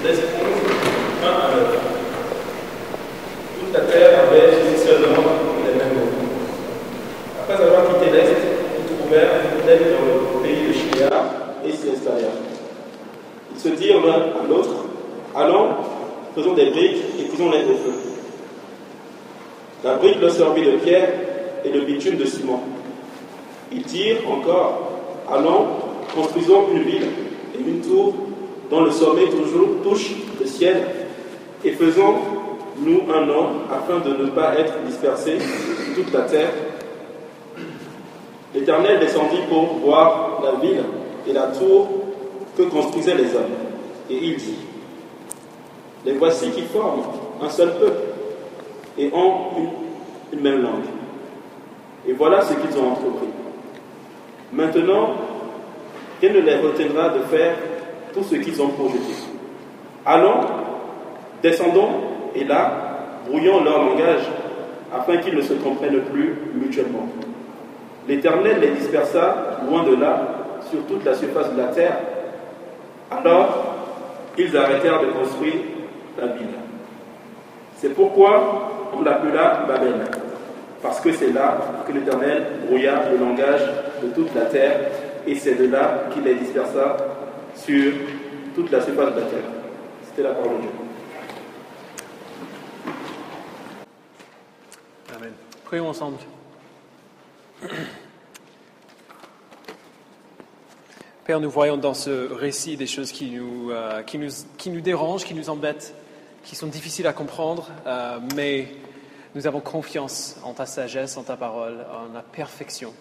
Genèse 11, 1 à 9. Toute la terre avait une seule langue et les mêmes mots. Après avoir quitté l'Est, ils trouvèrent une plaine dans le pays de Shinéar et s'y installèrent. Ils se dirent l'un à l'autre, allons, faisons des briques et cuisons-les au feu. La brique leur servit de pierre et le bitume de ciment. Ils dirent encore, allons, construisons une ville et une tour dont le sommet toujours touche le ciel et faisons-nous un nom afin de ne pas être dispersés sur toute la terre. L'Éternel descendit pour voir la ville et la tour que construisaient les hommes. Et il dit, les voici qui forment un seul peuple et ont une même langue. Et voilà ce qu'ils ont entrepris. Maintenant, quel ne les retiendra de faire tout ce qu'ils ont projeté? Allons, descendons, et là, brouillons leur langage, afin qu'ils ne se comprennent plus mutuellement. L'Éternel les dispersa loin de là, sur toute la surface de la terre. Alors, ils arrêtèrent de construire la ville. C'est pourquoi on l'appela Babel, parce que c'est là que l'Éternel brouilla le langage de toute la terre, et c'est de là qu'il les dispersa sur toute la surface de la terre. C'était la parole de Dieu. Amen. Prions ensemble. Père, nous voyons dans ce récit des choses qui nous dérangent, qui nous embêtent, qui sont difficiles à comprendre, mais nous avons confiance en ta sagesse, en ta parole, en la perfection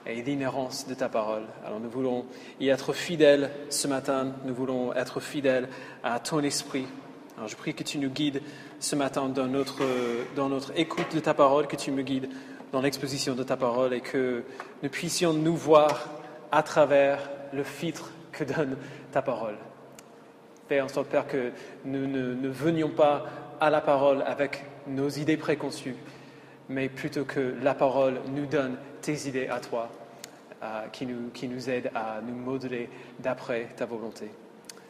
et l'inhérence de ta parole. Alors nous voulons y être fidèles ce matin, nous voulons être fidèles à ton esprit. Alors je prie que tu nous guides ce matin dans notre écoute de ta parole, que tu me guides dans l'exposition de ta parole et que nous puissions nous voir à travers le filtre que donne ta parole. Fais en sorte, Père, que nous ne venions pas à la parole avec nos idées préconçues, mais plutôt que la parole nous donne tes idées à toi, qui nous aident à nous modeler d'après ta volonté.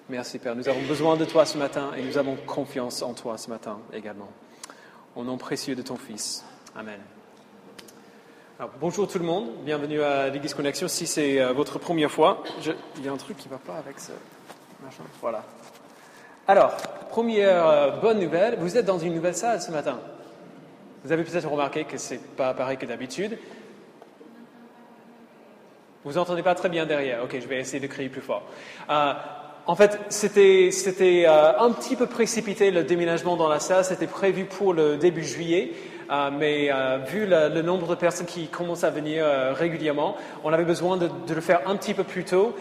Merci, Père. Nous avons besoin de toi ce matin et nous avons confiance en toi ce matin également. Au nom précieux de ton Fils. Amen. Alors, bonjour tout le monde, bienvenue à l'Église Connexion. Si c'est votre première fois, il y a un truc qui ne va pas avec ce machin. Voilà. Alors, première bonne nouvelle, vous êtes dans une nouvelle salle ce matin. Vous avez peut-être remarqué que ce n'est pas pareil que d'habitude. Vous n'entendez pas très bien derrière. Ok, je vais essayer de crier plus fort. En fait, c'était un petit peu précipité le déménagement dans la salle. C'était prévu pour le début juillet. Mais vu le nombre de personnes qui commencent à venir régulièrement, on avait besoin de le faire un petit peu plus tôt.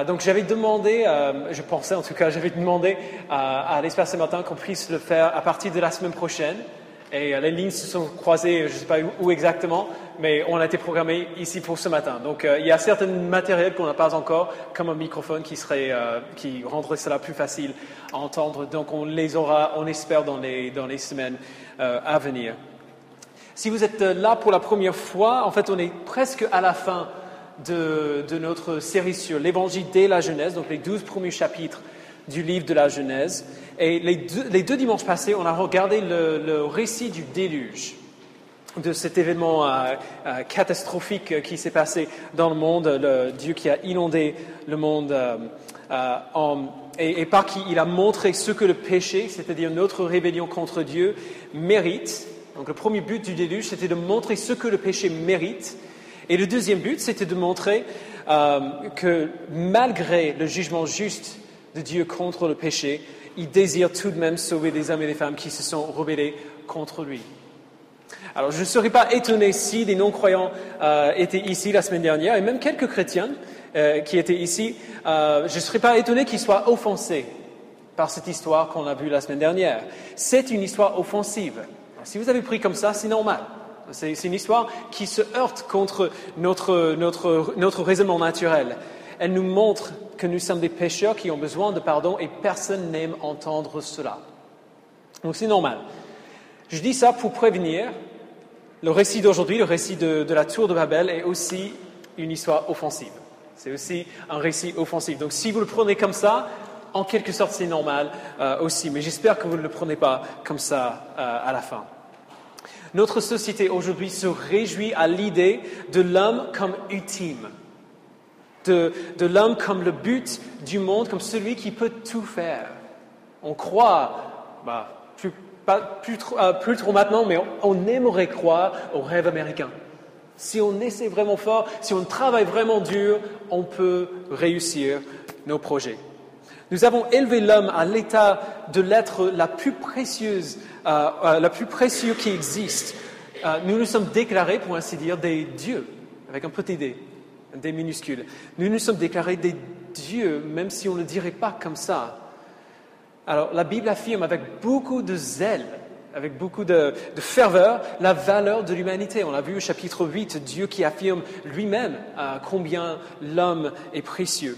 Donc j'avais demandé, j'avais demandé à l'Espace ce matin qu'on puisse le faire à partir de la semaine prochaine. Et les lignes se sont croisées, je ne sais pas où exactement, mais on a été programmé ici pour ce matin. Donc il y a certains matériels qu'on n'a pas encore, comme un microphone qui rendrait cela plus facile à entendre. Donc on les aura, on espère, dans les semaines à venir. Si vous êtes là pour la première fois, en fait, on est presque à la fin de notre série sur l'Évangile dès la Genèse, donc les 12 premiers chapitres du livre de la Genèse. Et les deux dimanches passés, on a regardé le récit du déluge, de cet événement catastrophique qui s'est passé dans le monde, le Dieu qui a inondé le monde et par qui il a montré ce que le péché, c'est-à-dire notre rébellion contre Dieu, mérite. Donc le premier but du déluge, c'était de montrer ce que le péché mérite. Et le deuxième but, c'était de montrer que malgré le jugement juste de Dieu contre le péché, il désire tout de même sauver des hommes et des femmes qui se sont rebellés contre lui. Alors je ne serais pas étonné si des non-croyants étaient ici la semaine dernière, et même quelques chrétiens qui étaient ici, je ne serais pas étonné qu'ils soient offensés par cette histoire qu'on a vue la semaine dernière. C'est une histoire offensive. Alors, si vous avez pris comme ça, c'est normal. C'est une histoire qui se heurte contre notre raisonnement naturel. Elle nous montre que nous sommes des pécheurs qui ont besoin de pardon et personne n'aime entendre cela. Donc c'est normal. Je dis ça pour prévenir. Le récit d'aujourd'hui, le récit de la tour de Babel, est aussi une histoire offensive. C'est aussi un récit offensif. Donc si vous le prenez comme ça, En quelque sorte, c'est normal aussi, mais j'espère que vous ne le prenez pas comme ça à la fin. Notre société aujourd'hui se réjouit à l'idée de l'homme comme ultime, de l'homme comme le but du monde, comme celui qui peut tout faire. On croit, plus trop maintenant, mais on aimerait croire au rêve américain. Si on essaie vraiment fort, si on travaille vraiment dur, on peut réussir nos projets. Nous avons élevé l'homme à l'état de l'être la plus précieuse qui existe. Nous nous sommes déclarés, pour ainsi dire, des dieux, avec un petit d, des minuscules. Nous nous sommes déclarés des dieux, même si on ne le dirait pas comme ça. Alors, la Bible affirme avec beaucoup de zèle, avec beaucoup de ferveur, la valeur de l'humanité. On l'a vu au chapitre 8, Dieu qui affirme lui-même combien l'homme est précieux.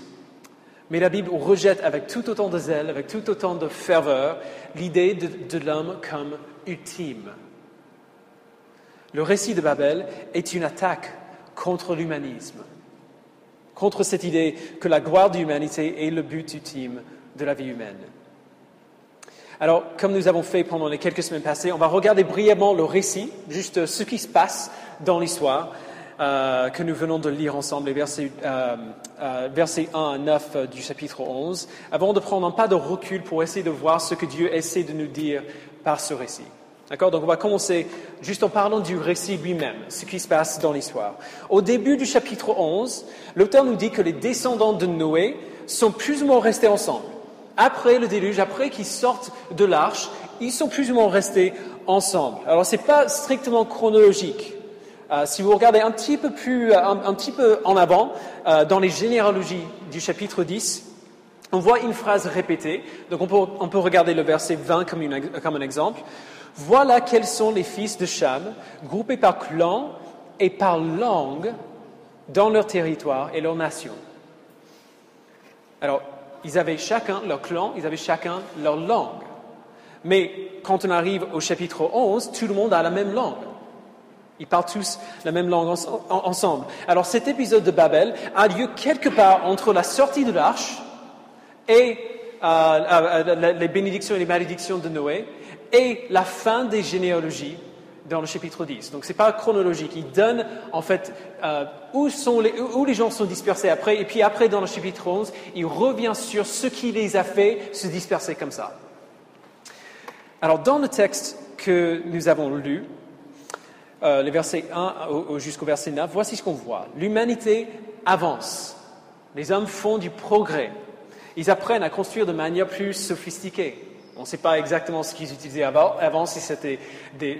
Mais la Bible rejette avec tout autant de zèle, avec tout autant de ferveur, l'idée de l'homme comme ultime. Le récit de Babel est une attaque contre l'humanisme, contre cette idée que la gloire de l'humanité est le but ultime de la vie humaine. Alors, comme nous avons fait pendant les quelques semaines passées, on va regarder brièvement le récit, juste ce qui se passe dans l'histoire que nous venons de lire ensemble, les versets 1 à 9 du chapitre 11, avant de prendre un pas de recul pour essayer de voir ce que Dieu essaie de nous dire par ce récit. D'accord ? Donc on va commencer juste en parlant du récit lui-même, ce qui se passe dans l'histoire. Au début du chapitre 11, l'auteur nous dit que les descendants de Noé sont plus ou moins restés ensemble. Après le déluge, après qu'ils sortent de l'arche, ils sont plus ou moins restés ensemble. Alors ce n'est pas strictement chronologique. Si vous regardez un petit peu en avant, dans les généalogies du chapitre 10, on voit une phrase répétée. Donc on peut regarder le verset 20 comme un exemple. Voilà quels sont les fils de Cham, groupés par clan et par langue dans leur territoire et leur nation. Alors, ils avaient chacun leur clan, ils avaient chacun leur langue. Mais quand on arrive au chapitre 11, tout le monde a la même langue. Ils parlent tous la même langue ensemble. Alors cet épisode de Babel a lieu quelque part entre la sortie de l'arche et les bénédictions et les malédictions de Noé et la fin des généalogies dans le chapitre 10. Donc ce n'est pas chronologique. Il donne en fait où les gens sont dispersés après. Et puis après, dans le chapitre 11, il revient sur ce qui les a fait se disperser comme ça. Alors dans le texte que nous avons lu, les versets 1 jusqu'au verset 9, voici ce qu'on voit. L'humanité avance. Les hommes font du progrès. Ils apprennent à construire de manière plus sophistiquée. On ne sait pas exactement ce qu'ils utilisaient avant, si c'était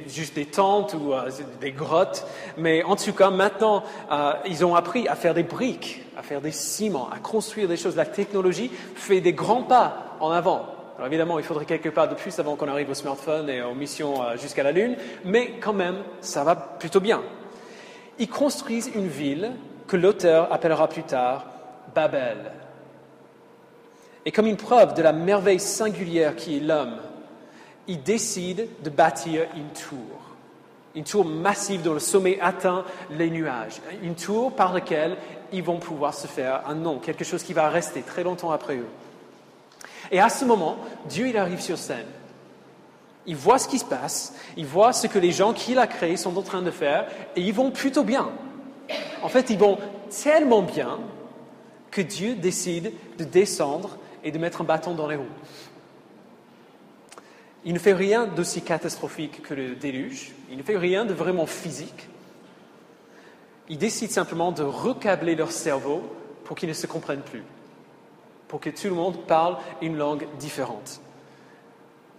juste des tentes ou des grottes. Mais en tout cas, maintenant, ils ont appris à faire des briques, à faire des ciments, à construire des choses. La technologie fait des grands pas en avant. Alors évidemment, il faudrait quelques pas de plus avant qu'on arrive au smartphone et aux missions jusqu'à la Lune. Mais quand même, ça va plutôt bien. Ils construisent une ville que l'auteur appellera plus tard Babel. Et comme une preuve de la merveille singulière qui est l'homme, ils décident de bâtir une tour massive dont le sommet atteint les nuages, une tour par laquelle ils vont pouvoir se faire un nom, quelque chose qui va rester très longtemps après eux. Et à ce moment, Dieu il arrive sur scène. Il voit ce qui se passe, il voit ce que les gens qu'il a créés sont en train de faire, et ils vont plutôt bien. En fait, ils vont tellement bien que Dieu décide de descendre et de mettre un bâton dans les roues. Il ne fait rien d'aussi catastrophique que le déluge, il ne fait rien de vraiment physique. Il décide simplement de recabler leur cerveau pour qu'ils ne se comprennent plus, pour que tout le monde parle une langue différente.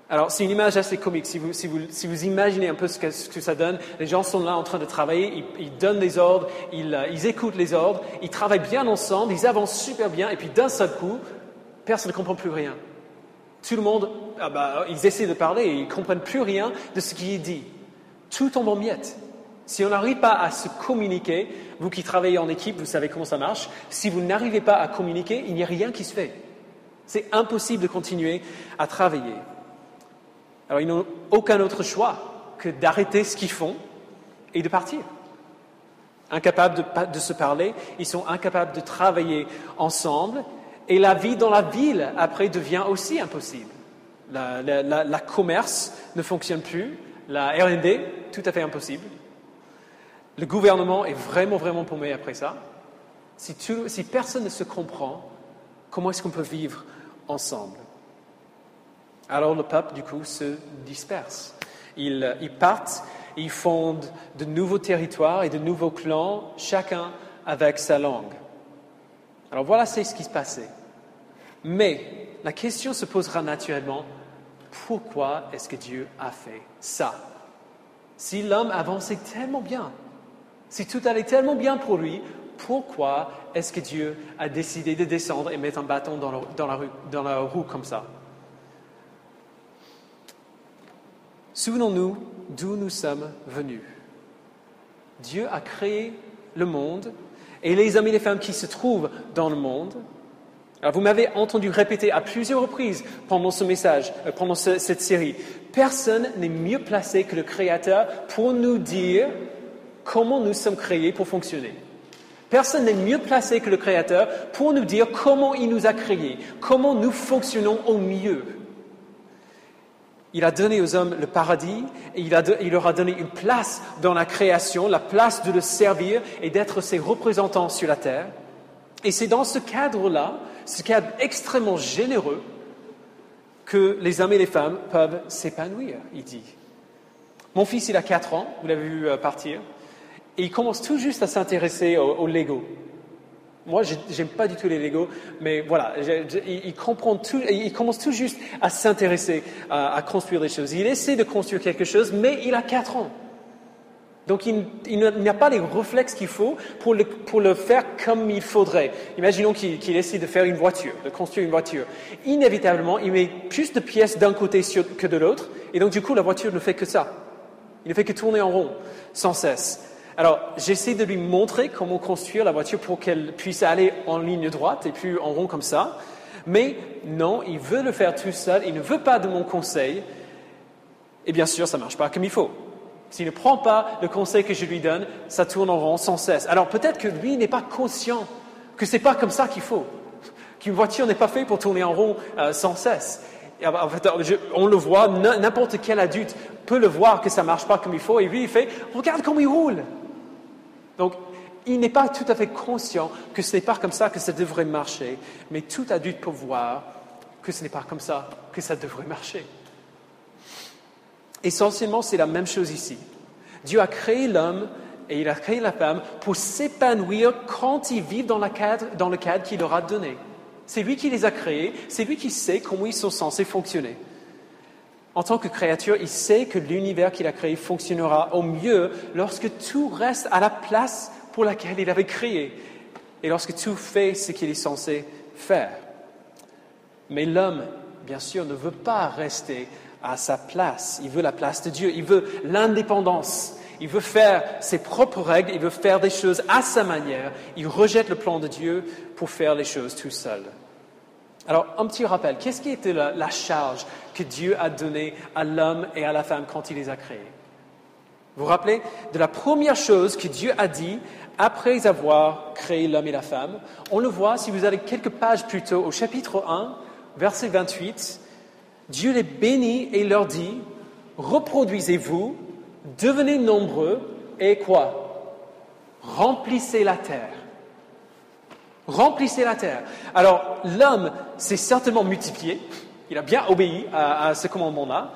Alors, c'est une image assez comique. Si vous imaginez un peu ce que ça donne, les gens sont là en train de travailler, ils donnent des ordres, ils écoutent les ordres, ils travaillent bien ensemble, ils avancent super bien, et puis d'un seul coup, personne ne comprend plus rien. Tout le monde, ils essaient de parler et ils ne comprennent plus rien de ce qui est dit. Tout tombe en miettes. Si on n'arrive pas à se communiquer, vous qui travaillez en équipe, vous savez comment ça marche, si vous n'arrivez pas à communiquer, il n'y a rien qui se fait. C'est impossible de continuer à travailler. Alors ils n'ont aucun autre choix que d'arrêter ce qu'ils font et de partir. Incapables de se parler, ils sont incapables de travailler ensemble Et la vie dans la ville, après, devient aussi impossible. La commerce ne fonctionne plus, la R&D, tout à fait impossible. Le gouvernement est vraiment, vraiment paumé après ça. Si personne ne se comprend, comment est-ce qu'on peut vivre ensemble? Alors le peuple, du coup, se disperse. Ils partent, ils fondent de nouveaux territoires et de nouveaux clans, chacun avec sa langue. Alors voilà, c'est ce qui se passait. Mais la question se posera naturellement, pourquoi est-ce que Dieu a fait ça? Si l'homme avançait tellement bien, si tout allait tellement bien pour lui, pourquoi est-ce que Dieu a décidé de descendre et mettre un bâton dans la roue comme ça? Souvenons-nous d'où nous sommes venus. Dieu a créé le monde et les hommes et les femmes qui se trouvent dans le monde. Alors vous m'avez entendu répéter à plusieurs reprises pendant ce message, pendant cette série. Personne n'est mieux placé que le Créateur pour nous dire comment nous sommes créés pour fonctionner. Personne n'est mieux placé que le Créateur pour nous dire comment il nous a créés, comment nous fonctionnons au mieux. Il a donné aux hommes le paradis et il leur a donné une place dans la création, la place de le servir et d'être ses représentants sur la terre. Et c'est dans ce cadre-là, ce cadre extrêmement généreux, que les hommes et les femmes peuvent s'épanouir, il dit. Mon fils, il a 4 ans, vous l'avez vu partir, et il commence tout juste à s'intéresser au Lego. Moi, j'aime pas du tout les Lego, mais voilà, il commence tout juste à s'intéresser à construire des choses. Il essaie de construire quelque chose, mais il a 4 ans. Donc, il n'a pas les réflexes qu'il faut pour le faire comme il faudrait. Imaginons qu'il essaie de faire une voiture, de construire une voiture. Inévitablement, il met plus de pièces d'un côté que de l'autre, et donc du coup, la voiture ne fait que ça. Il ne fait que tourner en rond, sans cesse. Alors, j'essaie de lui montrer comment construire la voiture pour qu'elle puisse aller en ligne droite et puis en rond comme ça. Mais non, il veut le faire tout seul, il ne veut pas de mon conseil. Et bien sûr, ça ne marche pas comme il faut. S'il ne prend pas le conseil que je lui donne, ça tourne en rond sans cesse. Alors peut-être que lui n'est pas conscient que ce n'est pas comme ça qu'il faut, qu'une voiture n'est pas faite pour tourner en rond sans cesse. En fait, on le voit, n'importe quel adulte peut le voir que ça ne marche pas comme il faut, et lui il fait « Regarde comment il roule !» Donc, il n'est pas tout à fait conscient que ce n'est pas comme ça que ça devrait marcher, mais tout adulte peut voir que ce n'est pas comme ça que ça devrait marcher. Essentiellement, c'est la même chose ici. Dieu a créé l'homme et il a créé la femme pour s'épanouir quand ils vivent dans le cadre qu'il leur a donné. C'est lui qui les a créés, c'est lui qui sait comment ils sont censés fonctionner. En tant que créature, il sait que l'univers qu'il a créé fonctionnera au mieux lorsque tout reste à la place pour laquelle il avait créé et lorsque tout fait ce qu'il est censé faire. Mais l'homme, bien sûr, ne veut pas rester à sa place. Il veut la place de Dieu, il veut l'indépendance, il veut faire ses propres règles, il veut faire des choses à sa manière. Il rejette le plan de Dieu pour faire les choses tout seul. Alors, un petit rappel, qu'est-ce qui était la charge que Dieu a donnée à l'homme et à la femme quand il les a créés? Vous vous rappelez de la première chose que Dieu a dit après avoir créé l'homme et la femme? On le voit, si vous allez quelques pages plus tôt, au chapitre 1, verset 28, Dieu les bénit et leur dit « Reproduisez-vous, devenez nombreux et quoi? Remplissez la terre. » Remplissez la terre. Alors, l'homme s'est certainement multiplié, il a bien obéi à ce commandement-là,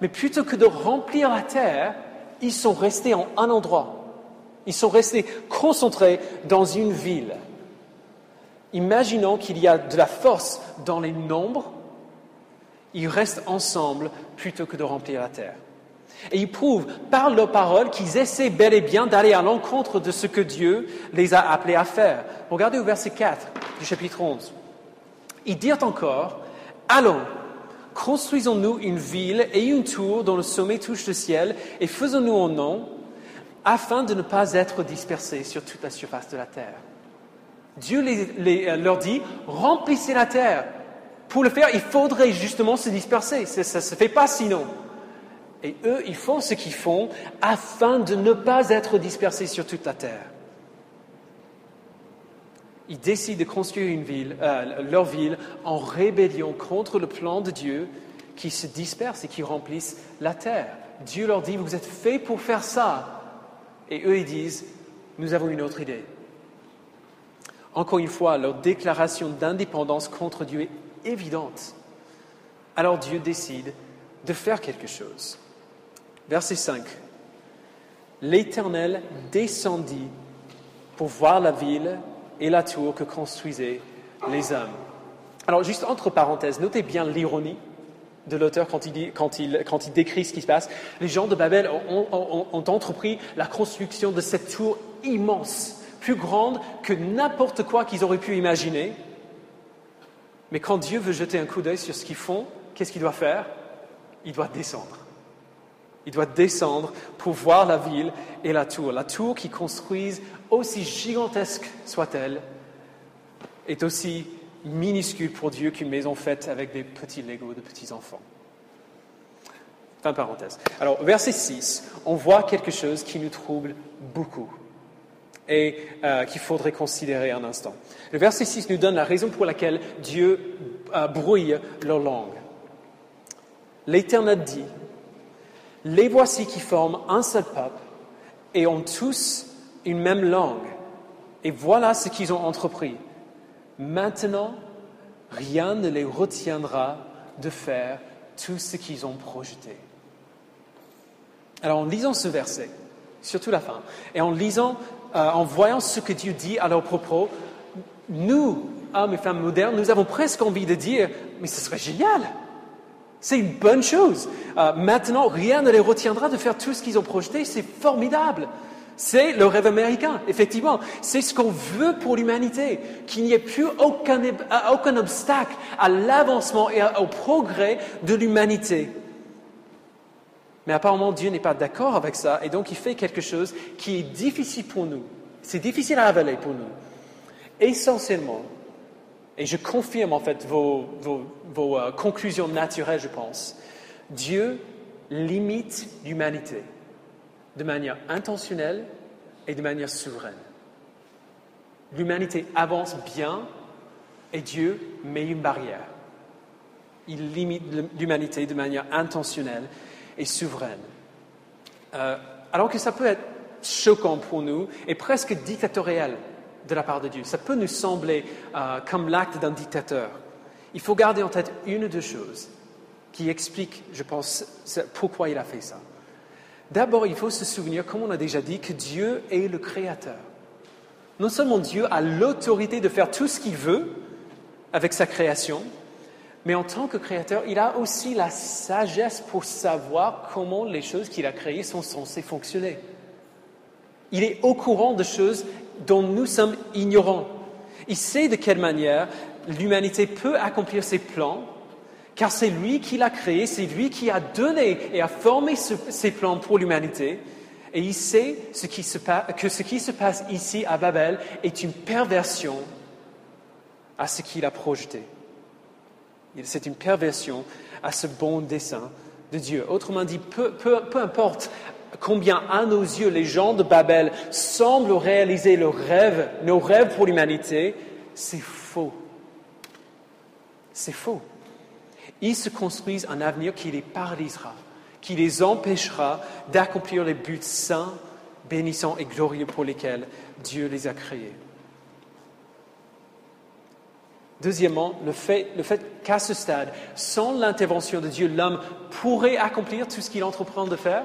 mais plutôt que de remplir la terre, ils sont restés en un endroit. Ils sont restés concentrés dans une ville. Imaginons qu'il y a de la force dans les nombres, ils restent ensemble plutôt que de remplir la terre. Et ils prouvent par leurs paroles qu'ils essaient bel et bien d'aller à l'encontre de ce que Dieu les a appelés à faire. Regardez au verset 4 du chapitre 11. Ils dirent encore « Allons, construisons-nous une ville et une tour dont le sommet touche le ciel et faisons-nous un nom afin de ne pas être dispersés sur toute la surface de la terre. » Dieu leur dit « Remplissez la terre. » Pour le faire, il faudrait justement se disperser. Ça ne se fait pas sinon. Et eux, ils font ce qu'ils font afin de ne pas être dispersés sur toute la terre. Ils décident de construire leur ville en rébellion contre le plan de Dieu qui se disperse et qui remplisse la terre. Dieu leur dit, vous êtes faits pour faire ça. Et eux, ils disent, nous avons une autre idée. Encore une fois, leur déclaration d'indépendance contre Dieu est évidente. Alors Dieu décide de faire quelque chose. Verset 5. L'Éternel descendit pour voir la ville et la tour que construisaient les hommes. Alors, juste entre parenthèses, notez bien l'ironie de l'auteur quand il décrit ce qui se passe. Les gens de Babel ont entrepris la construction de cette tour immense, plus grande que n'importe quoi qu'ils auraient pu imaginer. Mais quand Dieu veut jeter un coup d'œil sur ce qu'ils font, qu'est-ce qu'il doit faire? Il doit descendre. Il doit descendre pour voir la ville et la tour. La tour qu'ils construisent, aussi gigantesque soit-elle, est aussi minuscule pour Dieu qu'une maison faite avec des petits Legos de petits enfants. Fin parenthèse. Alors, verset 6, on voit quelque chose qui nous trouble beaucoup et qu'il faudrait considérer un instant. Le verset 6 nous donne la raison pour laquelle Dieu brouille leur langue. L'Éternel dit, « Les voici qui forment un seul peuple et ont tous une même langue. Et voilà ce qu'ils ont entrepris. Maintenant, rien ne les retiendra de faire tout ce qu'ils ont projeté. » Alors, en lisant ce verset, surtout la fin, et en voyant ce que Dieu dit à leur propos, nous, hommes et femmes modernes, nous avons presque envie de dire, mais ce serait génial! C'est une bonne chose. Maintenant, rien ne les retiendra de faire tout ce qu'ils ont projeté. C'est formidable. C'est le rêve américain, effectivement. C'est ce qu'on veut pour l'humanité, qu'il n'y ait plus aucun obstacle à l'avancement et au progrès de l'humanité. Mais apparemment, Dieu n'est pas d'accord avec ça, et donc il fait quelque chose qui est difficile pour nous. C'est difficile à avaler pour nous. Essentiellement, et je confirme en fait vos conclusions naturelles, je pense, Dieu limite l'humanité de manière intentionnelle et de manière souveraine. L'humanité avance bien et Dieu met une barrière. Il limite l'humanité de manière intentionnelle et souveraine. Alors que ça peut être choquant pour nous et presque dictatorial de la part de Dieu. Ça peut nous sembler comme l'acte d'un dictateur. Il faut garder en tête une ou deux choses qui expliquent, je pense, pourquoi il a fait ça. D'abord, il faut se souvenir, comme on a déjà dit, que Dieu est le Créateur. Non seulement Dieu a l'autorité de faire tout ce qu'il veut avec sa création, mais en tant que Créateur, il a aussi la sagesse pour savoir comment les choses qu'il a créées sont censées fonctionner. Il est au courant de choses dont nous sommes ignorants. Il sait de quelle manière l'humanité peut accomplir ses plans, car c'est lui qui l'a créé, c'est lui qui a donné et a formé ses plans pour l'humanité. Et il sait que ce qui se passe ici à Babel est une perversion à ce qu'il a projeté. C'est une perversion à ce bon dessein de Dieu. Autrement dit, peu importe combien à nos yeux les gens de Babel semblent réaliser nos rêves pour l'humanité, c'est faux. C'est faux. Ils se construisent un avenir qui les paralysera, qui les empêchera d'accomplir les buts saints, bénissants et glorieux pour lesquels Dieu les a créés. Deuxièmement, le fait qu'à ce stade, sans l'intervention de Dieu, l'homme pourrait accomplir tout ce qu'il entreprend de faire,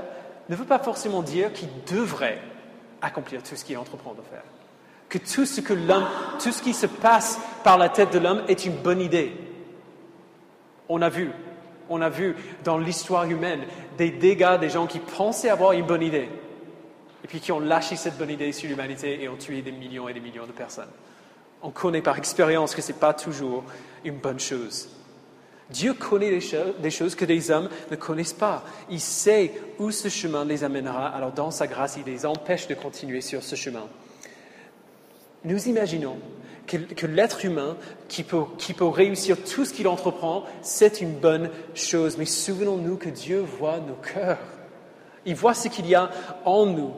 ne veut pas forcément dire qu'il devrait accomplir tout ce qu'il entreprend de faire. Que tout ce qui se passe par la tête de l'homme est une bonne idée. On a vu dans l'histoire humaine des dégâts des gens qui pensaient avoir une bonne idée et puis qui ont lâché cette bonne idée sur l'humanité et ont tué des millions et des millions de personnes. On connaît par expérience que ce n'est pas toujours une bonne chose. Dieu connaît des choses que les hommes ne connaissent pas. Il sait où ce chemin les amènera. Alors dans sa grâce, il les empêche de continuer sur ce chemin. Nous imaginons que l'être humain qui peut réussir tout ce qu'il entreprend, c'est une bonne chose. Mais souvenons-nous que Dieu voit nos cœurs. Il voit ce qu'il y a en nous.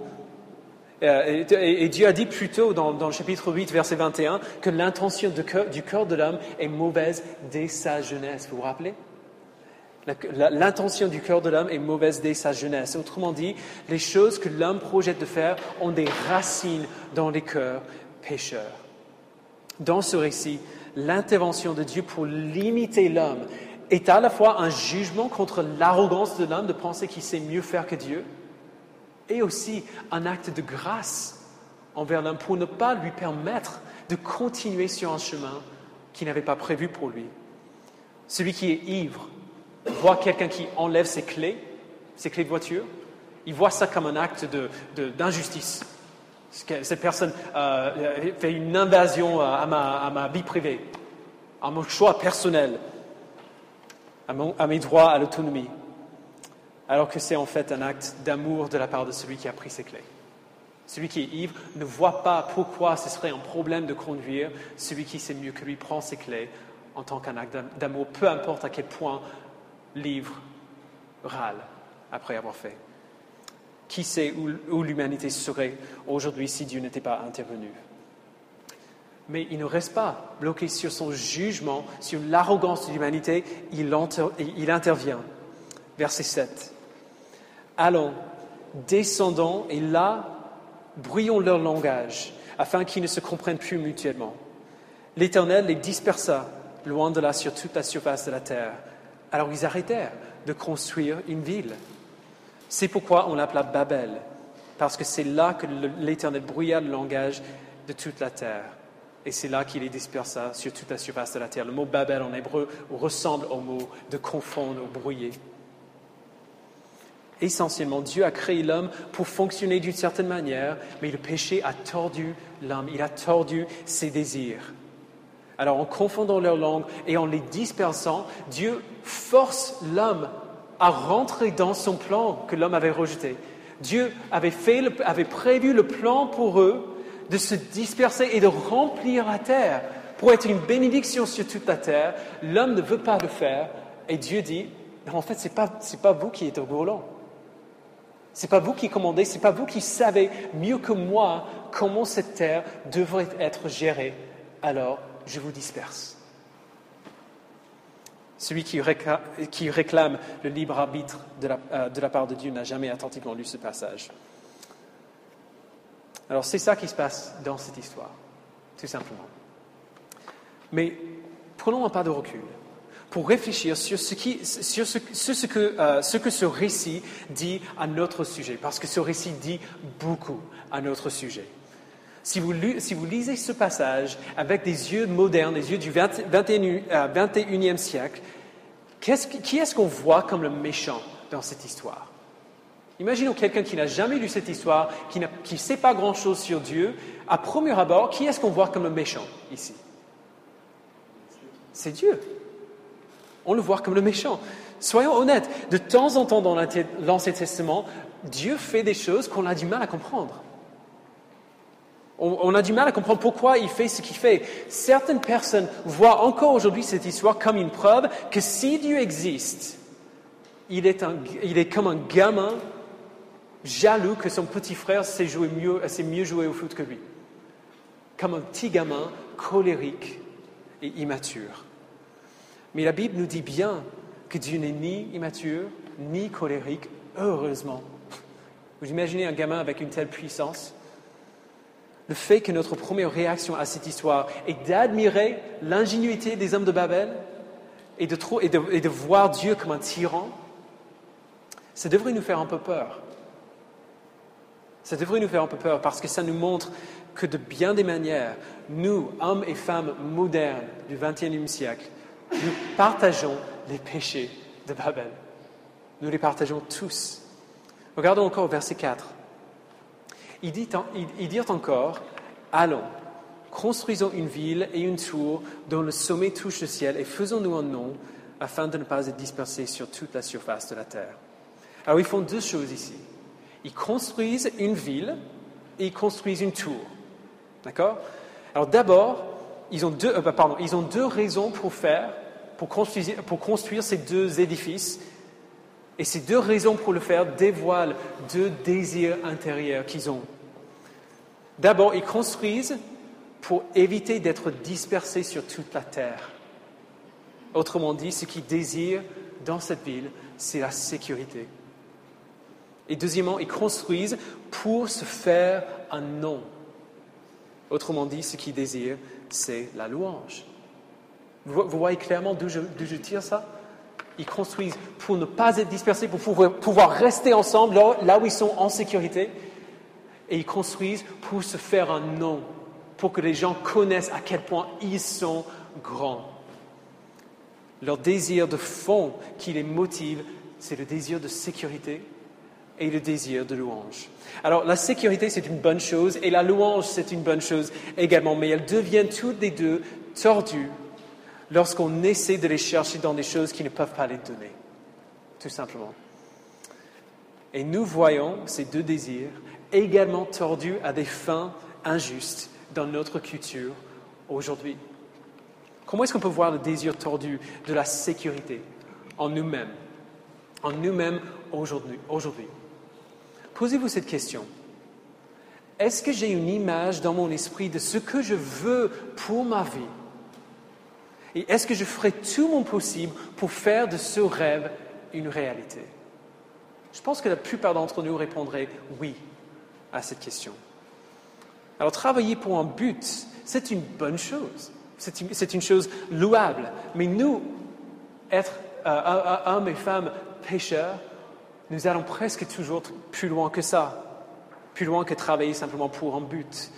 Et Dieu a dit plus tôt dans le chapitre 8, verset 21, que l'intention du cœur de l'homme est mauvaise dès sa jeunesse. Vous vous rappelez? L'intention du cœur de l'homme est mauvaise dès sa jeunesse. Autrement dit, les choses que l'homme projette de faire ont des racines dans les cœurs pécheurs. Dans ce récit, l'intervention de Dieu pour limiter l'homme est à la fois un jugement contre l'arrogance de l'homme de penser qu'il sait mieux faire que Dieu, et aussi un acte de grâce envers l'homme pour ne pas lui permettre de continuer sur un chemin qu'il n'avait pas prévu pour lui. Celui qui est ivre voit quelqu'un qui enlève ses clés de voiture, il voit ça comme un acte d'injustice. Cette personne fait une invasion à ma vie privée, à mon choix personnel, à mes droits à l'autonomie, alors que c'est en fait un acte d'amour de la part de celui qui a pris ses clés. Celui qui est ivre ne voit pas pourquoi ce serait un problème de conduire. Celui qui sait mieux que lui prend ses clés en tant qu'un acte d'amour, peu importe à quel point l'ivre râle après avoir fait. Qui sait où l'humanité serait aujourd'hui si Dieu n'était pas intervenu? Mais il ne reste pas bloqué sur son jugement, sur l'arrogance de l'humanité, il intervient. Verset 7. Allons, descendons et là, brouillons leur langage, afin qu'ils ne se comprennent plus mutuellement. L'Éternel les dispersa loin de là sur toute la surface de la terre. Alors ils arrêtèrent de construire une ville. C'est pourquoi on l'appela Babel, parce que c'est là que l'Éternel brouilla le langage de toute la terre. Et c'est là qu'il les dispersa sur toute la surface de la terre. Le mot Babel en hébreu ressemble au mot de confondre ou brouiller. Essentiellement, Dieu a créé l'homme pour fonctionner d'une certaine manière, mais le péché a tordu l'homme, il a tordu ses désirs. Alors en confondant leurs langues et en les dispersant, Dieu force l'homme à rentrer dans son plan que l'homme avait rejeté. Dieu avait prévu le plan pour eux de se disperser et de remplir la terre pour être une bénédiction sur toute la terre. L'homme ne veut pas le faire et Dieu dit, en fait, c'est pas vous qui êtes au volant. C'est pas vous qui commandez, c'est pas vous qui savez mieux que moi comment cette terre devrait être gérée. Alors, je vous disperse. Celui qui réclame le libre arbitre de la part de Dieu n'a jamais attentivement lu ce passage. Alors, c'est ça qui se passe dans cette histoire, tout simplement. Mais prenons un pas de recul pour réfléchir sur ce que ce récit dit à notre sujet, parce que ce récit dit beaucoup à notre sujet. Si vous lisez ce passage avec des yeux modernes, des yeux du 21e siècle, qui est-ce qu'on voit comme le méchant dans cette histoire? Imaginons quelqu'un qui n'a jamais lu cette histoire, qui ne sait pas grand-chose sur Dieu. À premier abord, qui est-ce qu'on voit comme le méchant ici? C'est Dieu. On le voit comme le méchant. Soyons honnêtes, de temps en temps dans l'Ancien Testament, Dieu fait des choses qu'on a du mal à comprendre. On a du mal à comprendre pourquoi il fait ce qu'il fait. Certaines personnes voient encore aujourd'hui cette histoire comme une preuve que si Dieu existe, il est comme un gamin jaloux que son petit frère sait mieux jouer au foot que lui. Comme un petit gamin colérique et immature. Mais la Bible nous dit bien que Dieu n'est ni immature, ni colérique, heureusement. Vous imaginez un gamin avec une telle puissance? Le fait que notre première réaction à cette histoire est d'admirer l'ingénuité des hommes de Babel et de voir Dieu comme un tyran, ça devrait nous faire un peu peur. Ça devrait nous faire un peu peur parce que ça nous montre que de bien des manières, nous, hommes et femmes modernes du XXIe siècle, nous partageons les péchés de Babel. Nous les partageons tous. Regardons encore au verset 4. Ils dirent encore, « Allons, construisons une ville et une tour dont le sommet touche le ciel et faisons-nous un nom afin de ne pas être dispersés sur toute la surface de la terre. » Alors ils font deux choses ici. Ils construisent une ville et ils construisent une tour. D'accord? Alors d'abord, ils ont deux raisons pour construire ces deux édifices. Et ces deux raisons pour le faire dévoilent deux désirs intérieurs qu'ils ont. D'abord, ils construisent pour éviter d'être dispersés sur toute la terre. Autrement dit, ce qu'ils désirent dans cette ville, c'est la sécurité. Et deuxièmement, ils construisent pour se faire un nom. Autrement dit, ce qu'ils désirent, c'est la louange. Vous voyez clairement d'où je tire ça? Ils construisent pour ne pas être dispersés, pour pouvoir rester ensemble là où ils sont en sécurité. Et ils construisent pour se faire un nom, pour que les gens connaissent à quel point ils sont grands. Leur désir de fond qui les motive, c'est le désir de sécurité et le désir de louange. Alors, la sécurité, c'est une bonne chose, et la louange, c'est une bonne chose également, mais elles deviennent toutes les deux tordues lorsqu'on essaie de les chercher dans des choses qui ne peuvent pas les donner, tout simplement. Et nous voyons ces deux désirs également tordus à des fins injustes dans notre culture aujourd'hui. Comment est-ce qu'on peut voir le désir tordu de la sécurité en nous-mêmes aujourd'hui? Posez-vous cette question. Est-ce que j'ai une image dans mon esprit de ce que je veux pour ma vie? Et est-ce que je ferai tout mon possible pour faire de ce rêve une réalité? Je pense que la plupart d'entre nous répondraient oui à cette question. Alors, travailler pour un but, c'est une bonne chose. C'est une chose louable. Mais nous, être hommes et femmes pécheurs, nous allons presque toujours plus loin que ça. Plus loin que travailler simplement pour un but.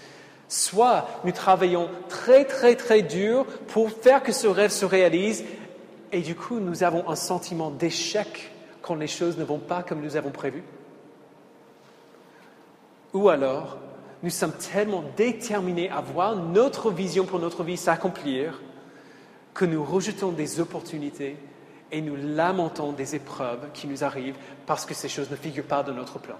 Soit nous travaillons très, très, très dur pour faire que ce rêve se réalise et du coup, nous avons un sentiment d'échec quand les choses ne vont pas comme nous avons prévu. Ou alors, nous sommes tellement déterminés à voir notre vision pour notre vie s'accomplir que nous rejetons des opportunités et nous lamentons des épreuves qui nous arrivent parce que ces choses ne figurent pas dans notre plan.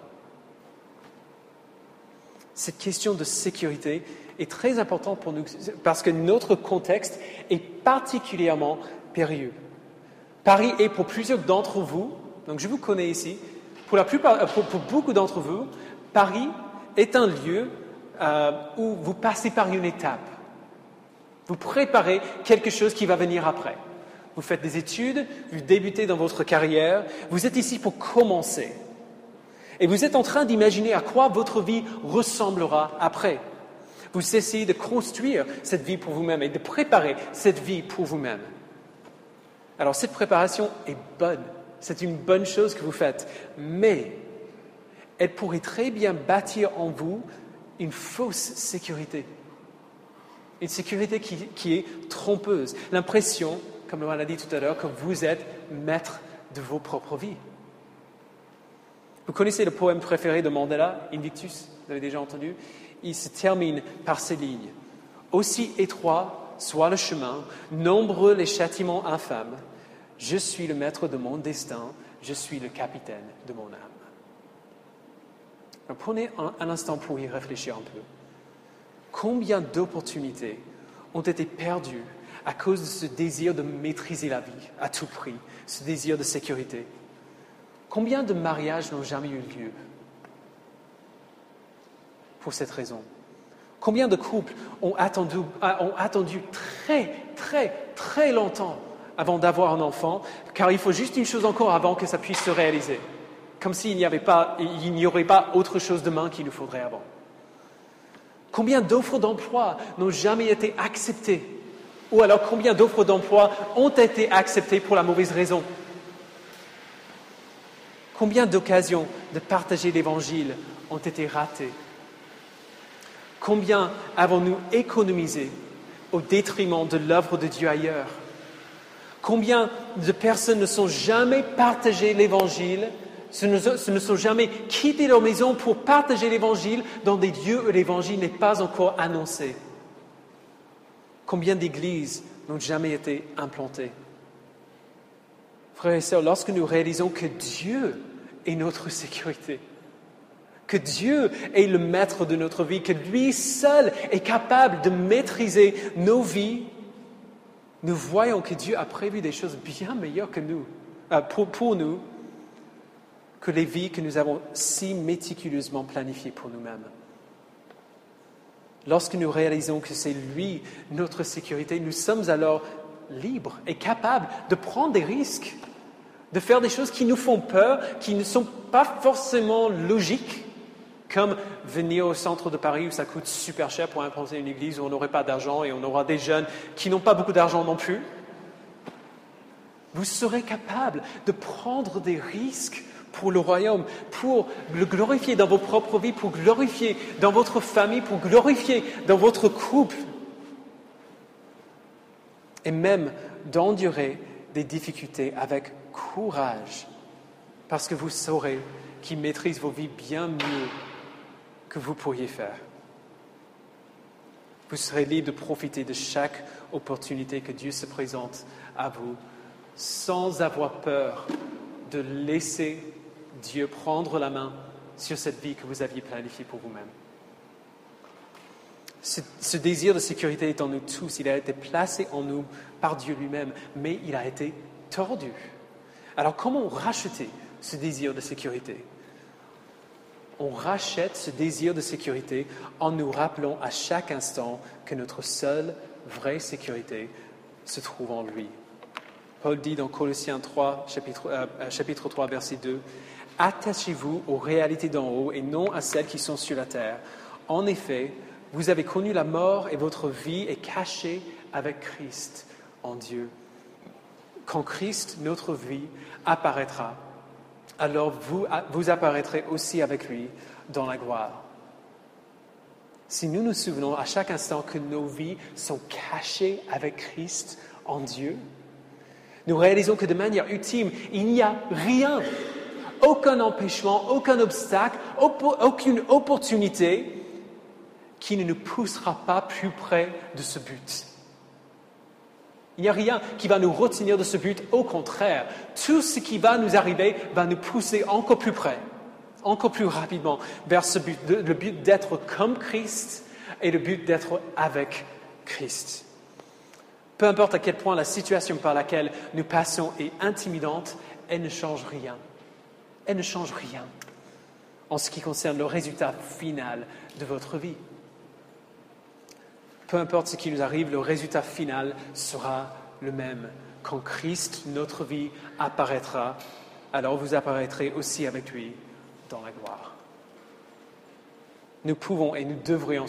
Cette question de sécurité est très importante pour nous parce que notre contexte est particulièrement périlleux. Paris est pour plusieurs d'entre vous, donc je vous connais ici, pour beaucoup d'entre vous, Paris est un lieu où vous passez par une étape. Vous préparez quelque chose qui va venir après. Vous faites des études, vous débutez dans votre carrière, vous êtes ici pour commencer. Et vous êtes en train d'imaginer à quoi votre vie ressemblera après. Vous essayez de construire cette vie pour vous-même et de préparer cette vie pour vous-même. Alors cette préparation est bonne, c'est une bonne chose que vous faites, mais elle pourrait très bien bâtir en vous une fausse sécurité. Une sécurité qui est trompeuse. L'impression, comme on l'a dit tout à l'heure, que vous êtes maître de vos propres vies. Vous connaissez le poème préféré de Mandela, Invictus, vous avez déjà entendu? Il se termine par ces lignes. « Aussi étroit soit le chemin, nombreux les châtiments infâmes, je suis le maître de mon destin, je suis le capitaine de mon âme. » Alors prenez un instant pour y réfléchir un peu. Combien d'opportunités ont été perdues à cause de ce désir de maîtriser la vie à tout prix, ce désir de sécurité? Combien de mariages n'ont jamais eu lieu pour cette raison? Combien de couples ont attendu très, très, très longtemps avant d'avoir un enfant, car il faut juste une chose encore avant que ça puisse se réaliser, comme s'il n'y aurait pas autre chose demain qu'il nous faudrait avant. Combien d'offres d'emploi n'ont jamais été acceptées? Ou alors combien d'offres d'emploi ont été acceptées pour la mauvaise raison? Combien d'occasions de partager l'Évangile ont été ratées? Combien avons-nous économisé au détriment de l'œuvre de Dieu ailleurs? Combien de personnes ne sont jamais partagé l'Évangile, ne sont jamais quitté leur maison pour partager l'Évangile dans des lieux où l'Évangile n'est pas encore annoncé? Combien d'églises n'ont jamais été implantées? Frères et sœurs, lorsque nous réalisons que Dieu est notre sécurité, que Dieu est le maître de notre vie, que lui seul est capable de maîtriser nos vies, nous voyons que Dieu a prévu des choses bien meilleures que nous, pour nous, que les vies que nous avons si méticuleusement planifiées pour nous-mêmes. lorsque nous réalisons que c'est lui notre sécurité, nous sommes alors libres et capables de prendre des risques, de faire des choses qui nous font peur, qui ne sont pas forcément logiques, comme venir au centre de Paris où ça coûte super cher pour implanter une église où on n'aurait pas d'argent et on aura des jeunes qui n'ont pas beaucoup d'argent non plus. Vous serez capable de prendre des risques pour le royaume, pour le glorifier dans vos propres vies, pour glorifier dans votre famille, pour glorifier dans votre couple. Et même d'endurer des difficultés avec courage, parce que vous saurez qu'il maîtrise vos vies bien mieux que vous pourriez faire. Vous serez libre de profiter de chaque opportunité que Dieu se présente à vous, sans avoir peur de laisser Dieu prendre la main sur cette vie que vous aviez planifiée pour vous-même. Ce désir de sécurité est en nous tous. Il a été placé en nous par Dieu lui-même, mais il a été tordu. Alors comment racheter ce désir de sécurité? On rachète ce désir de sécurité en nous rappelant à chaque instant que notre seule vraie sécurité se trouve en lui. Paul dit dans Colossiens 3, chapitre 3, verset 2, « Attachez-vous aux réalités d'en haut et non à celles qui sont sur la terre. En effet, vous avez connu la mort et votre vie est cachée avec Christ en Dieu. Quand Christ, notre vie, apparaîtra, alors vous apparaîtrez aussi avec lui dans la gloire. » Si nous nous souvenons à chaque instant que nos vies sont cachées avec Christ en Dieu, nous réalisons que de manière ultime, il n'y a rien, aucun empêchement, aucun obstacle, aucune opportunité qui ne nous poussera pas plus près de ce but. Il n'y a rien qui va nous retenir de ce but. Au contraire, tout ce qui va nous arriver va nous pousser encore plus près, encore plus rapidement vers ce but, le but d'être comme Christ et le but d'être avec Christ. Peu importe à quel point la situation par laquelle nous passons est intimidante, elle ne change rien. Elle ne change rien en ce qui concerne le résultat final de votre vie. Peu importe ce qui nous arrive, le résultat final sera le même. Quand Christ, notre vie, apparaîtra, alors vous apparaîtrez aussi avec lui dans la gloire. Nous pouvons et nous devrions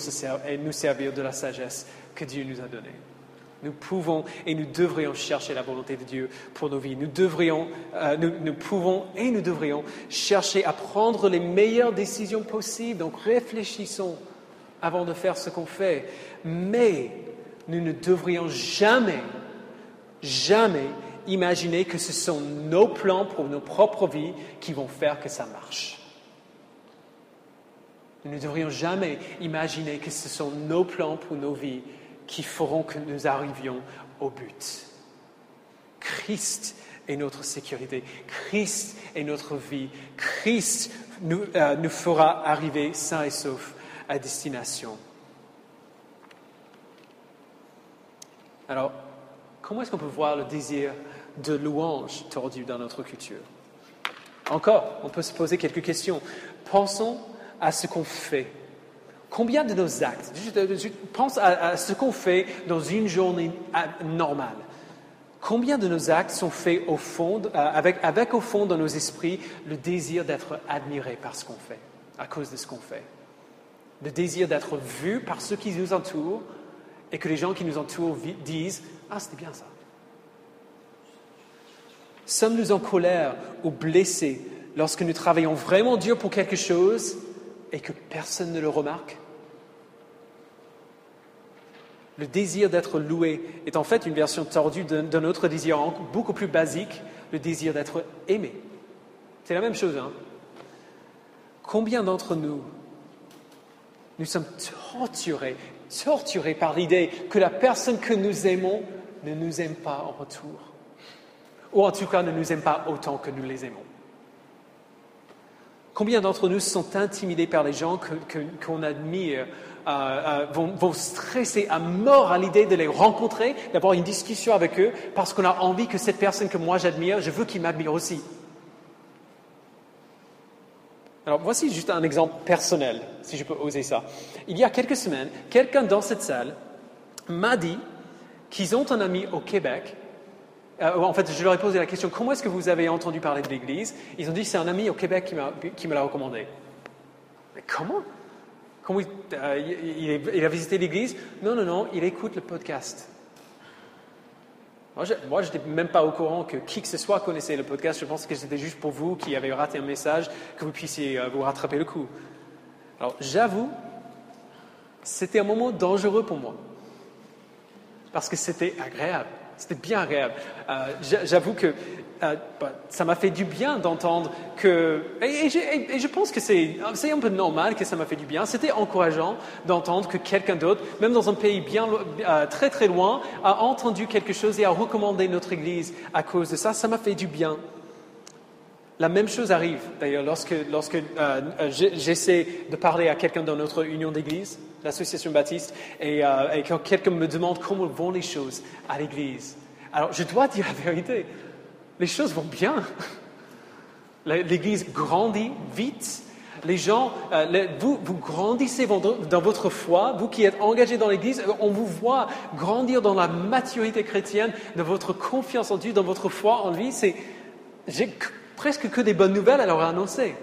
nous servir de la sagesse que Dieu nous a donnée. Nous pouvons et nous devrions chercher la volonté de Dieu pour nos vies. Nous pouvons et nous devrions chercher à prendre les meilleures décisions possibles. Donc réfléchissons avant de faire ce qu'on fait. Mais nous ne devrions jamais imaginer que ce sont nos plans pour nos propres vies qui vont faire que ça marche. Nous ne devrions jamais imaginer que ce sont nos plans pour nos vies qui feront que nous arrivions au but. Christ est notre sécurité. Christ est notre vie. Christ nous fera arriver sains et saufs à destination. Alors, comment est-ce qu'on peut voir le désir de louange tordu dans notre culture? Encore, on peut se poser quelques questions. Pensons à ce qu'on fait. Combien de nos actes, pense à ce qu'on fait dans une journée normale. Combien de nos actes sont faits au fond, avec au fond dans nos esprits le désir d'être admiré par ce qu'on fait, à cause de ce qu'on fait. Le désir d'être vu par ceux qui nous entourent et que les gens qui nous entourent disent « Ah, c'était bien ça ». Sommes-nous en colère ou blessés lorsque nous travaillons vraiment dur pour quelque chose et que personne ne le remarque? Le désir d'être loué est en fait une version tordue d'un autre désir beaucoup plus basique, le désir d'être aimé. C'est la même chose, hein? Combien d'entre nous sommes torturés par l'idée que la personne que nous aimons ne nous aime pas en retour, ou en tout cas ne nous aime pas autant que nous les aimons? Combien d'entre nous sont intimidés par les gens qu'on admire, vont stresser à mort à l'idée de les rencontrer, d'avoir une discussion avec eux, parce qu'on a envie que cette personne que moi j'admire, je veux qu'il m'admire aussi. Alors, voici juste un exemple personnel, si je peux oser ça. Il y a quelques semaines, quelqu'un dans cette salle m'a dit qu'ils ont un ami au Québec. En fait, je leur ai posé la question, comment est-ce que vous avez entendu parler de l'Église? Ils ont dit, c'est un ami au Québec qui me l'a recommandé. Mais comment il a visité l'Église? Non, il écoute le podcast. Moi, je n'étais même pas au courant que qui que ce soit connaissait le podcast. Je pense que c'était juste pour vous qui avez raté un message, que vous puissiez vous rattraper le coup. Alors, j'avoue, c'était un moment dangereux pour moi. Parce que c'était agréable. C'était bien agréable. J'avoue que ça m'a fait du bien d'entendre que... Et je pense que c'est un peu normal que ça m'a fait du bien. C'était encourageant d'entendre que quelqu'un d'autre, même dans un pays très très loin, a entendu quelque chose et a recommandé notre Église à cause de ça. Ça m'a fait du bien. La même chose arrive, d'ailleurs, lorsque j'essaie de parler à quelqu'un dans notre union d'église, l'association baptiste, et quand quelqu'un me demande comment vont les choses à l'église. Alors, je dois dire la vérité, les choses vont bien. L'église grandit vite. Les gens, vous grandissez dans votre foi, vous qui êtes engagés dans l'église, on vous voit grandir dans la maturité chrétienne, de votre confiance en Dieu, dans votre foi en lui. J'ai presque que des bonnes nouvelles à leur annoncer.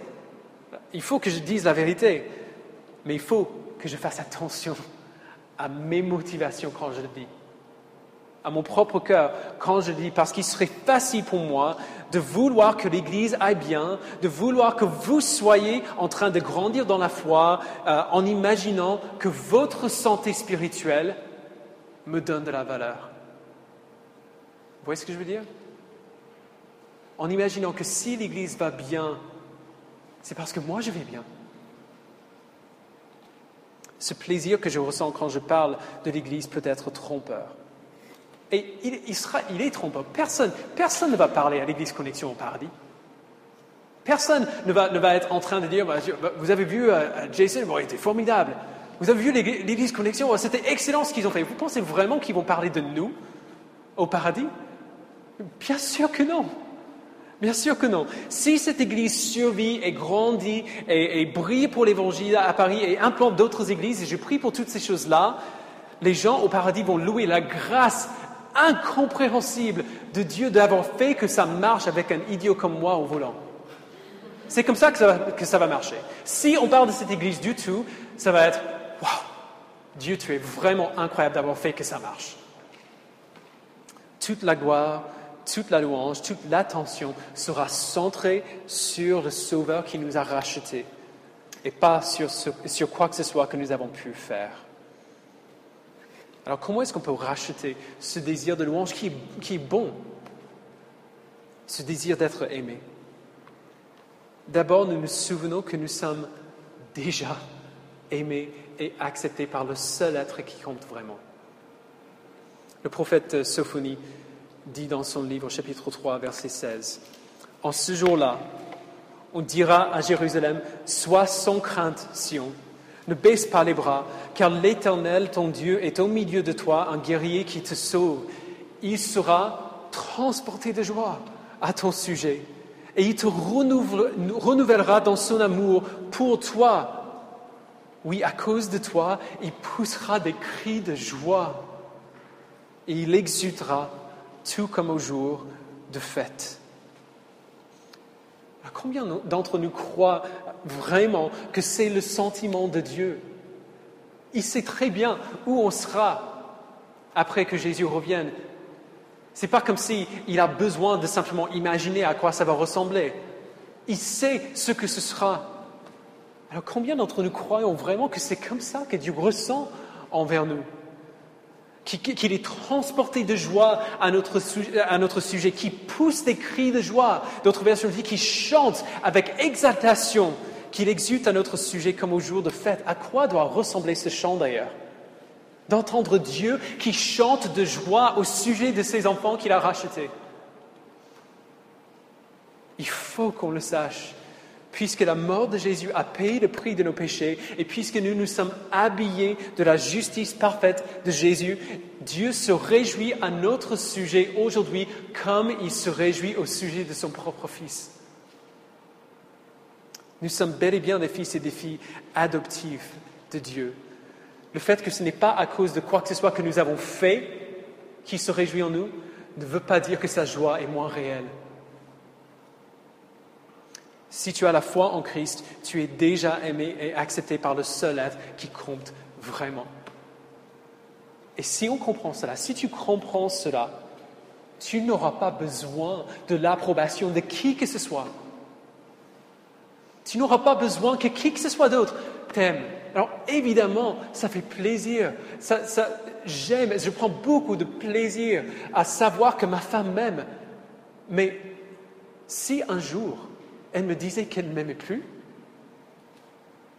Il faut que je dise la vérité, mais il faut que je fasse attention à mes motivations quand je le dis, à mon propre cœur quand je le dis, parce qu'il serait facile pour moi de vouloir que l'Église aille bien, de vouloir que vous soyez en train de grandir dans la foi, en imaginant que votre santé spirituelle me donne de la valeur. Vous voyez ce que je veux dire? En imaginant que si l'Église va bien, c'est parce que moi je vais bien. Ce plaisir que je ressens quand je parle de l'Église peut être trompeur. Et il est trompeur. Personne ne va parler à l'Église Connexion au paradis. Personne ne va être en train de dire, vous avez vu Jason, il était formidable. Vous avez vu l'Église Connexion, c'était excellent ce qu'ils ont fait. Vous pensez vraiment qu'ils vont parler de nous au paradis? Bien sûr que non. Bien sûr que non. Si cette église survit et grandit et brille pour l'évangile à Paris et implante d'autres églises, et je prie pour toutes ces choses-là, les gens au paradis vont louer la grâce incompréhensible de Dieu d'avoir fait que ça marche avec un idiot comme moi au volant. C'est comme ça que ça va marcher. Si on parle de cette église du tout, ça va être « Waouh, Dieu, tu es vraiment incroyable d'avoir fait que ça marche. » Toute la gloire, toute la louange, toute l'attention sera centrée sur le Sauveur qui nous a rachetés et pas sur quoi que ce soit que nous avons pu faire. Alors comment est-ce qu'on peut racheter ce désir de louange qui est bon, ce désir d'être aimé? D'abord, nous nous souvenons que nous sommes déjà aimés et acceptés par le seul être qui compte vraiment. Le prophète Sophonie dit dans son livre, chapitre 3, verset 16, « En ce jour-là, on dira à Jérusalem, « Sois sans crainte, Sion, ne baisse pas les bras, car l'Éternel, ton Dieu, est au milieu de toi, un guerrier qui te sauve. Il sera transporté de joie à ton sujet, et il te renouvellera dans son amour pour toi. Oui, à cause de toi, il poussera des cris de joie, et il exultera tout comme au jour de fête. » Alors, combien d'entre nous croient vraiment que c'est le sentiment de Dieu? Il sait très bien où on sera après que Jésus revienne. Ce n'est pas comme s'il a besoin de simplement imaginer à quoi ça va ressembler. Il sait ce que ce sera. Alors combien d'entre nous croyons vraiment que c'est comme ça que Dieu ressent envers nous? Qu'il est transporté de joie à notre sujet, qui pousse des cris de joie. D'autres versions disent qu'il chante avec exaltation, qu'il exulte à notre sujet comme au jour de fête. À quoi doit ressembler ce chant d'ailleurs? D'entendre Dieu qui chante de joie au sujet de ses enfants qu'il a rachetés. Il faut qu'on le sache. Puisque la mort de Jésus a payé le prix de nos péchés et puisque nous nous sommes habillés de la justice parfaite de Jésus, Dieu se réjouit à notre sujet aujourd'hui comme il se réjouit au sujet de son propre Fils. Nous sommes bel et bien des fils et des filles adoptifs de Dieu. Le fait que ce n'est pas à cause de quoi que ce soit que nous avons fait qui se réjouit en nous ne veut pas dire que sa joie est moins réelle. Si tu as la foi en Christ, tu es déjà aimé et accepté par le seul être qui compte vraiment. Et si on comprend cela, si tu comprends cela, tu n'auras pas besoin de l'approbation de qui que ce soit. Tu n'auras pas besoin que qui que ce soit d'autre t'aime. Alors évidemment, ça fait plaisir. J'aime, je prends beaucoup de plaisir à savoir que ma femme m'aime. Mais si un jour, elle me disait qu'elle ne m'aimait plus,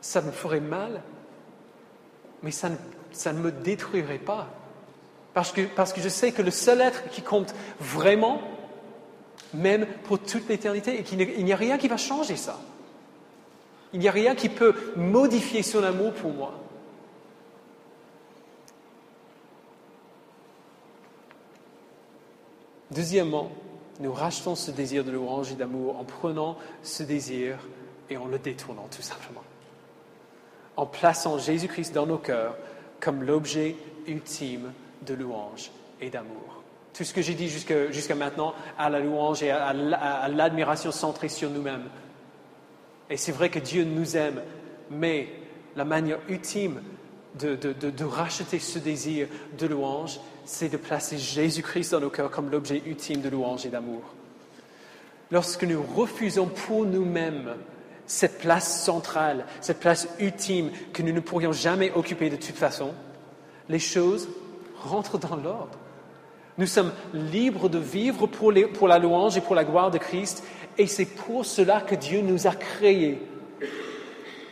ça me ferait mal, mais ça ne me détruirait pas. Parce que je sais que le seul être qui compte vraiment m'aime pour toute l'éternité et qu'il n'y a rien qui va changer ça. Il n'y a rien qui peut modifier son amour pour moi. Deuxièmement, nous rachetons ce désir de louange et d'amour en prenant ce désir et en le détournant tout simplement. En plaçant Jésus-Christ dans nos cœurs comme l'objet ultime de louange et d'amour. Tout ce que j'ai dit jusqu'à maintenant à la louange et à l'admiration centrée sur nous-mêmes. Et c'est vrai que Dieu nous aime, mais la manière ultime de racheter ce désir de louange, c'est de placer Jésus-Christ dans nos cœurs comme l'objet ultime de louange et d'amour. Lorsque nous refusons pour nous-mêmes cette place centrale, cette place ultime que nous ne pourrions jamais occuper de toute façon, les choses rentrent dans l'ordre. Nous sommes libres de vivre pour la louange et pour la gloire de Christ, et c'est pour cela que Dieu nous a créés.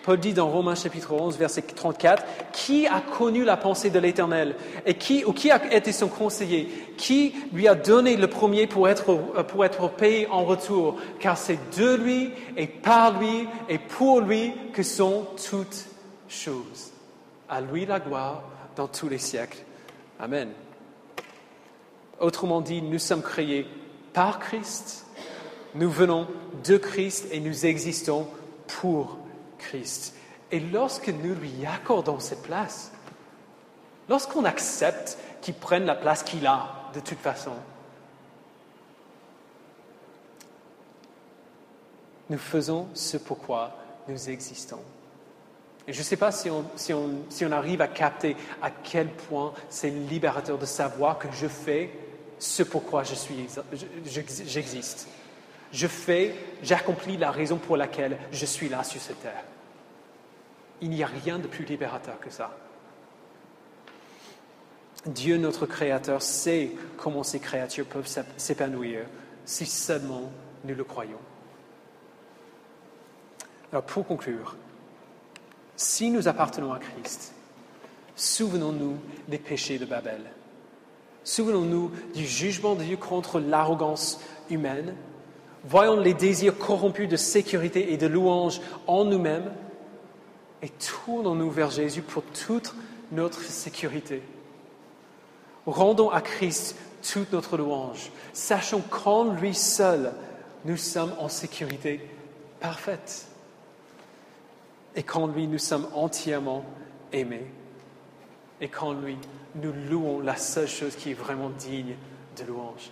Paul dit dans Romains chapitre 11, verset 34, « Qui a connu la pensée de l'Éternel et qui a été son conseiller? Qui lui a donné le premier pour être payé en retour? Car c'est de lui et par lui et pour lui que sont toutes choses. À lui la gloire dans tous les siècles. Amen. » Autrement dit, nous sommes créés par Christ, nous venons de Christ et nous existons pour Christ. Et lorsque nous lui accordons cette place, lorsqu'on accepte qu'il prenne la place qu'il a de toute façon, nous faisons ce pourquoi nous existons. Et je ne sais pas si on arrive à capter à quel point c'est libérateur de savoir que je fais ce pourquoi j'existe. J'accomplis la raison pour laquelle je suis là sur cette terre. Il n'y a rien de plus libérateur que ça. Dieu, notre Créateur, sait comment ces créatures peuvent s'épanouir si seulement nous le croyons. Alors, pour conclure, si nous appartenons à Christ, souvenons-nous des péchés de Babel. Souvenons-nous du jugement de Dieu contre l'arrogance humaine. Voyons les désirs corrompus de sécurité et de louange en nous-mêmes et tournons-nous vers Jésus pour toute notre sécurité. Rendons à Christ toute notre louange. Sachons qu'en lui seul, nous sommes en sécurité parfaite. Et qu'en lui, nous sommes entièrement aimés. Et qu'en lui, nous louons la seule chose qui est vraiment digne de louange.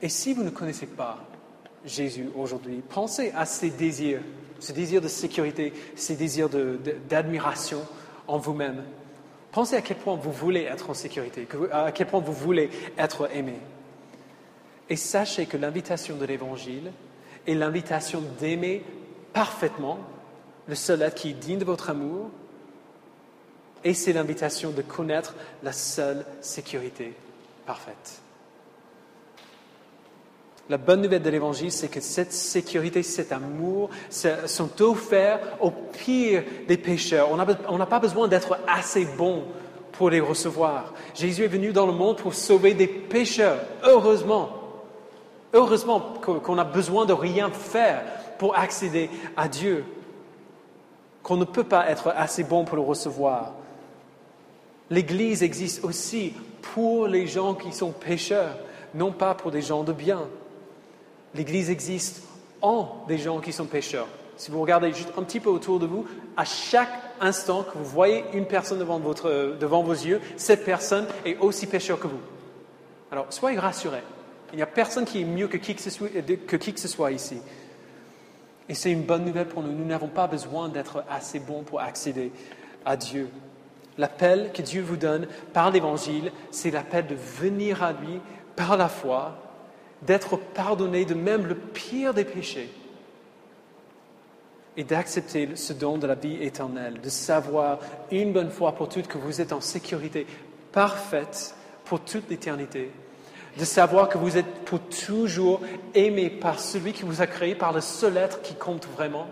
Et si vous ne connaissez pas Jésus aujourd'hui, pensez à ces désirs, ce désir de sécurité, ces désirs d'admiration en vous-même. Pensez à quel point vous voulez être en sécurité, à quel point vous voulez être aimé. Et sachez que l'invitation de l'Évangile est l'invitation d'aimer parfaitement le seul être qui est digne de votre amour, et c'est l'invitation de connaître la seule sécurité parfaite. La bonne nouvelle de l'Évangile, c'est que cette sécurité, cet amour sont offerts aux pires des pécheurs. On n'a pas besoin d'être assez bon pour les recevoir. Jésus est venu dans le monde pour sauver des pécheurs. Heureusement qu'on a besoin de rien faire pour accéder à Dieu. Qu'on ne peut pas être assez bon pour le recevoir. L'Église existe aussi pour les gens qui sont pécheurs, non pas pour des gens de bien. L'Église existe ont des gens qui sont pécheurs. Si vous regardez juste un petit peu autour de vous, à chaque instant que vous voyez une personne devant vos yeux, cette personne est aussi pécheur que vous. Alors, soyez rassurés. Il n'y a personne qui est mieux que qui que ce soit ici. Et c'est une bonne nouvelle pour nous. Nous n'avons pas besoin d'être assez bons pour accéder à Dieu. L'appel que Dieu vous donne par l'Évangile, c'est l'appel de venir à lui par la foi, d'être pardonné de même le pire des péchés et d'accepter ce don de la vie éternelle, de savoir une bonne fois pour toutes que vous êtes en sécurité parfaite pour toute l'éternité, de savoir que vous êtes pour toujours aimé par celui qui vous a créé, par le seul être qui compte vraiment,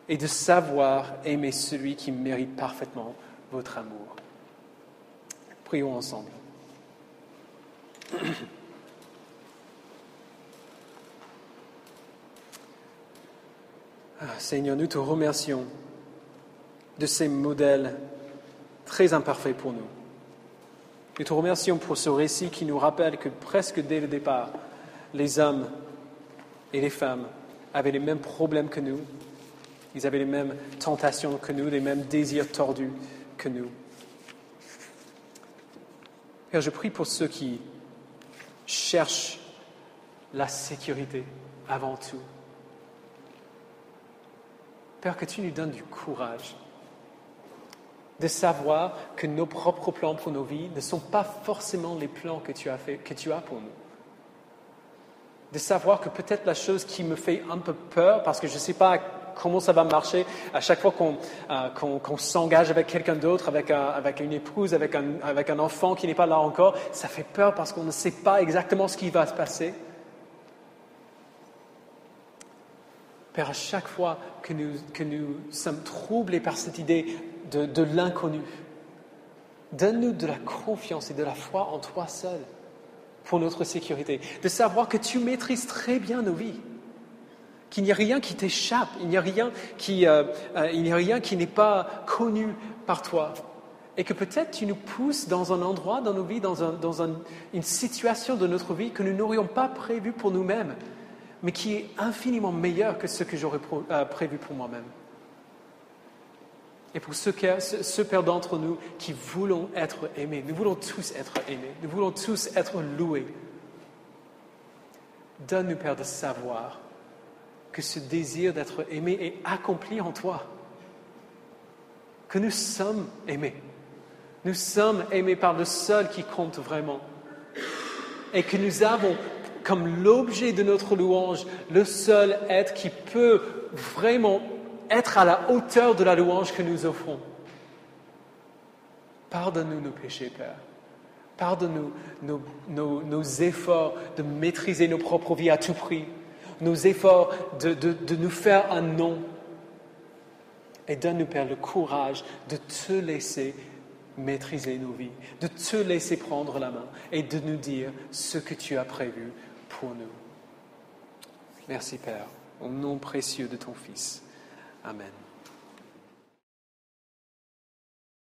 et de savoir aimer celui qui mérite parfaitement votre amour. Prions ensemble. Seigneur, nous te remercions de ces modèles très imparfaits pour nous. Nous te remercions pour ce récit qui nous rappelle que presque dès le départ, les hommes et les femmes avaient les mêmes problèmes que nous. Ils avaient les mêmes tentations que nous, les mêmes désirs tordus que nous. Père, je prie pour ceux qui cherchent la sécurité avant tout. Père, que tu nous donnes du courage de savoir que nos propres plans pour nos vies ne sont pas forcément les plans que tu as pour nous. De savoir que peut-être la chose qui me fait un peu peur, parce que je ne sais pas comment ça va marcher à chaque fois qu'on s'engage avec quelqu'un d'autre, avec une épouse, avec un enfant qui n'est pas là encore, ça fait peur parce qu'on ne sait pas exactement ce qui va se passer. Père, à chaque fois que nous sommes troublés par cette idée de l'inconnu, donne-nous de la confiance et de la foi en toi seul pour notre sécurité. De savoir que tu maîtrises très bien nos vies, qu'il n'y a rien qui t'échappe, il n'y a rien qui n'est pas connu par toi. Et que peut-être tu nous pousses dans un endroit dans nos vies, dans une situation de notre vie que nous n'aurions pas prévu pour nous-mêmes, mais qui est infiniment meilleur que ce que j'aurais prévu pour moi-même. Et pour ceux Père d'entre nous qui voulons être aimés, nous voulons tous être aimés, nous voulons tous être loués. Donne-nous, Père, de savoir que ce désir d'être aimé est accompli en toi. Que nous sommes aimés. Nous sommes aimés par le seul qui compte vraiment. Et que nous avons comme l'objet de notre louange, le seul être qui peut vraiment être à la hauteur de la louange que nous offrons. Pardonne-nous nos péchés, Père. Pardonne-nous nos efforts de maîtriser nos propres vies à tout prix, nos efforts de nous faire un nom. Et donne-nous, Père, le courage de te laisser maîtriser nos vies, de te laisser prendre la main et de nous dire ce que tu as prévu pour nous. Merci, Père, au nom précieux de ton Fils. Amen.